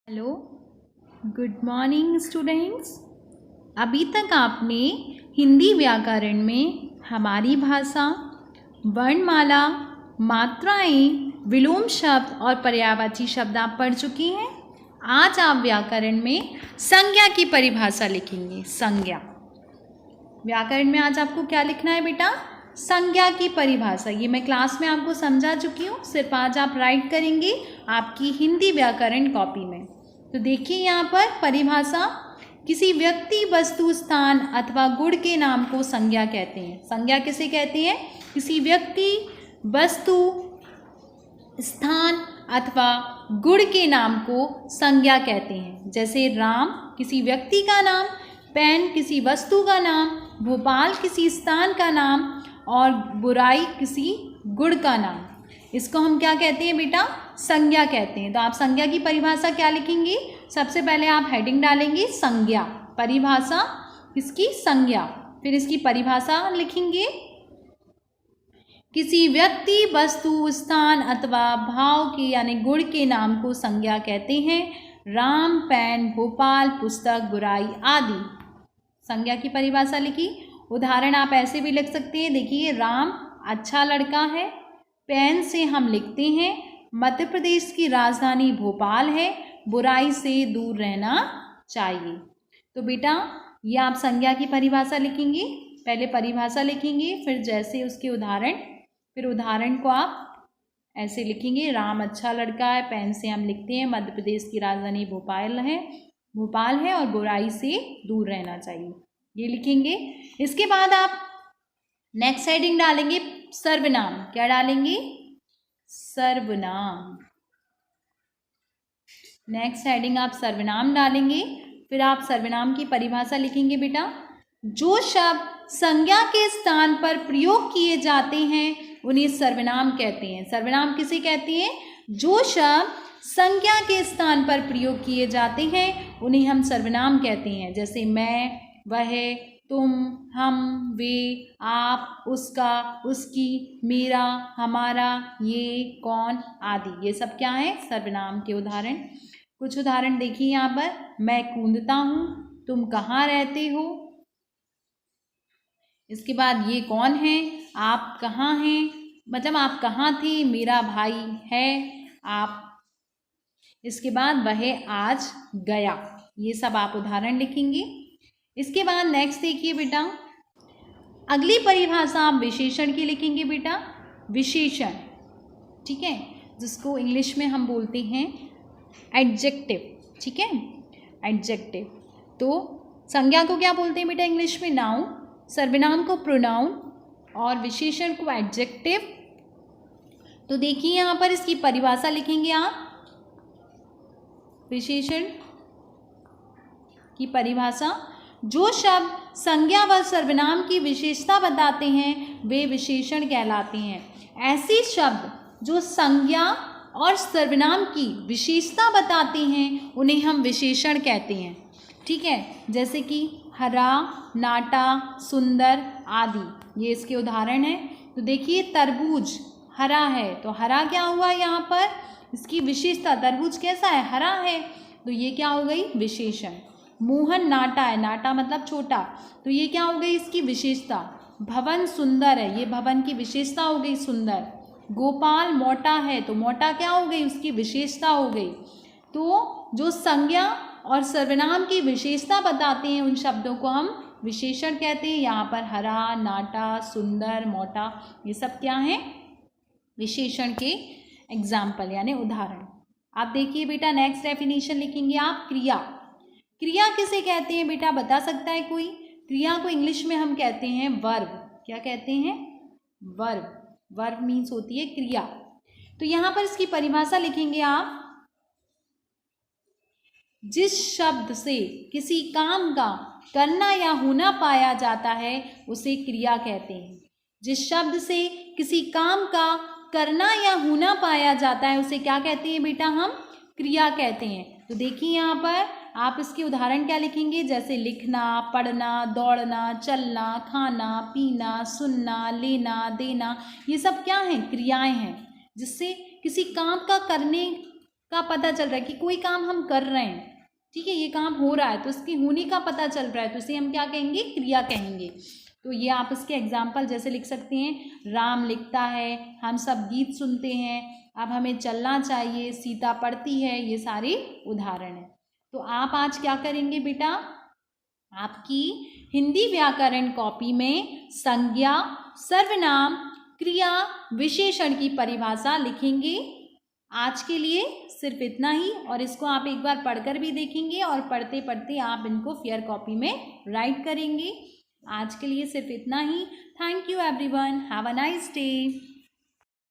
Hello, good morning students. अभी तक आपने हिंदी व्याकरण में हमारी भाषा, वर्णमाला, मात्राएं, विलोम शब्द और पर्यायवाची शब्द आप पढ़ चुकी हैं। आज आप व्याकरण में संज्ञा की परिभाषा लिखेंगे। संज्ञा व्याकरण में आज आपको क्या लिखना है बेटा? संज्ञा की परिभाषा। ये मैं क्लास में आपको समझा चुकी हूँ, सिर्फ आज आप राइट करेंगे आपकी हिंदी व्याकरण कॉपी में। तो देखिए यहाँ पर परिभाषा, किसी व्यक्ति, वस्तु, स्थान अथवा गुण के नाम को संज्ञा कहते हैं। संज्ञा किसे कहते हैं? किसी व्यक्ति, वस्तु, स्थान अथवा गुण के नाम को संज्ञा कहते हैं। जैसे राम किसी व्यक्ति का नाम, पेन किसी वस्तु का नाम, भोपाल किसी स्थान का नाम और बुराई किसी गुण का नाम। इसको हम क्या कहते हैं बेटा? संज्ञा कहते हैं। तो आप संज्ञा की परिभाषा क्या लिखेंगे? सबसे पहले आप हेडिंग डालेंगे संज्ञा। परिभाषा किसकी? संज्ञा। फिर इसकी परिभाषा लिखेंगे, किसी व्यक्ति, वस्तु, स्थान अथवा भाव के यानी गुण के नाम को संज्ञा कहते हैं। राम, पेन, भोपाल, पुस्तक, बुराई आदि। संज्ञा की परिभाषा लिखी। उदाहरण आप ऐसे भी लिख सकते हैं। देखिए, राम अच्छा लड़का है, पेन से हम लिखते हैं मध्य प्रदेश की राजधानी भोपाल है, बुराई से दूर रहना चाहिए। तो बेटा ये आप संज्ञा की परिभाषा लिखेंगे। पहले परिभाषा लिखेंगे, फिर जैसे उसके उदाहरण, फिर उदाहरण को आप ऐसे लिखेंगे, राम अच्छा लड़का है, पेन से हम लिखते हैं मध्य प्रदेश की राजधानी भोपाल है और बुराई से दूर रहना चाहिए, ये लिखेंगे। इसके बाद आप नेक्स्ट हेडिंग डालेंगे सर्वनाम। क्या डालेंगे? सर्वनाम। नेक्स्ट हेडिंग आप सर्वनाम डालेंगे। फिर आप सर्वनाम की परिभाषा लिखेंगे बेटा, जो शब्द संज्ञा के स्थान पर प्रयोग किए जाते हैं उन्हें सर्वनाम कहते हैं। सर्वनाम किसे कहते हैं? जो शब्द संज्ञा के स्थान पर प्रयोग किए जाते हैं उन्हें हम सर्वनाम कहते हैं। जैसे मैं, वह, तुम, हम, वे, आप, उसका, उसकी, मेरा, हमारा, ये, कौन आदि। ये सब क्या है? सर्वनाम के उदाहरण। कुछ उदाहरण देखिए यहाँ पर, मैं कूदता हूँ, तुम कहाँ रहते हो। इसके बाद ये कौन है? आप कहाँ हैं, मतलब आप कहाँ थे, मेरा भाई है, आप। इसके बाद वह आज गया। ये सब आप उदाहरण लिखेंगे। इसके बाद नेक्स्ट देखिए बेटा, अगली परिभाषा आप विशेषण की लिखेंगे बेटा। विशेषण, ठीक है, जिसको इंग्लिश में हम बोलते हैं एडजेक्टिव। ठीक है, एडजेक्टिव। तो संज्ञा को क्या बोलते हैं बेटा इंग्लिश में? नाउन, सर्वनाम को प्रोनाउन और विशेषण को एडजेक्टिव। तो देखिए यहाँ पर इसकी परिभाषा लिखेंगे आप। विशेषण की परिभाषा, जो शब्द संज्ञा व सर्वनाम की विशेषता बताते हैं वे विशेषण कहलाते हैं। ऐसे शब्द जो संज्ञा और सर्वनाम की विशेषता बताते हैं उन्हें हम विशेषण कहते हैं। ठीक है, जैसे कि हरा, नाटा, सुंदर आदि, ये इसके उदाहरण हैं। तो देखिए, तरबूज हरा है, तो हरा क्या हुआ यहाँ पर? इसकी विशेषता। तरबूज कैसा है? हरा है, तो ये क्या हो गई? विशेषण। मोहन नाटा है, नाटा मतलब छोटा, तो ये क्या हो गई? इसकी विशेषता। भवन सुंदर है, ये भवन की विशेषता हो गई सुंदर। गोपाल मोटा है, तो मोटा क्या हो गई? उसकी विशेषता हो गई। तो जो संज्ञा और सर्वनाम की विशेषता बताते हैं उन शब्दों को हम विशेषण कहते हैं। यहाँ पर हरा, नाटा, सुंदर, मोटा, ये सब क्या हैं? विशेषण के एग्जाम्पल यानी उदाहरण। आप देखिए बेटा, नेक्स्ट डेफिनेशन लिखेंगे आप। क्रिया। क्रिया किसे कहते हैं बेटा? बता सकता है कोई? क्रिया को इंग्लिश में हम कहते हैं वर्ब। क्या कहते हैं? वर्ब। वर्ब मीन्स होती है क्रिया। तो यहाँ पर इसकी परिभाषा लिखेंगे आप, जिस शब्द से किसी काम का करना या होना पाया जाता है उसे क्रिया कहते हैं। जिस शब्द से किसी काम का करना या होना पाया जाता है उसे क्या कहते हैं बेटा? हम क्रिया कहते हैं। तो देखिए यहाँ पर आप इसके उदाहरण क्या लिखेंगे? जैसे लिखना, पढ़ना, दौड़ना, चलना, खाना, पीना, सुनना, लेना, देना, ये सब क्या हैं? क्रियाएं हैं, जिससे किसी काम का करने का पता चल रहा है कि कोई काम हम कर रहे हैं, ठीक है, ये काम हो रहा है तो उसके होने का पता चल रहा है, तो इसे हम क्या कहेंगे, क्रिया कहेंगे। तो ये आप इसके एग्जाम्पल जैसे लिख सकते हैं, राम लिखता है, हम सब गीत सुनते हैं, अब हमें चलना चाहिए, सीता पढ़ती है, ये सारे उदाहरण हैं। तो आप आज क्या करेंगे बेटा, आपकी हिंदी व्याकरण कॉपी में संज्ञा, सर्वनाम, क्रिया, विशेषण की परिभाषा लिखेंगे। आज के लिए सिर्फ इतना ही, और इसको आप एक बार पढ़कर भी देखेंगे और पढ़ते पढ़ते आप इनको फेयर कॉपी में राइट करेंगे। आज के लिए सिर्फ इतना ही। Thank you everyone, have a nice day.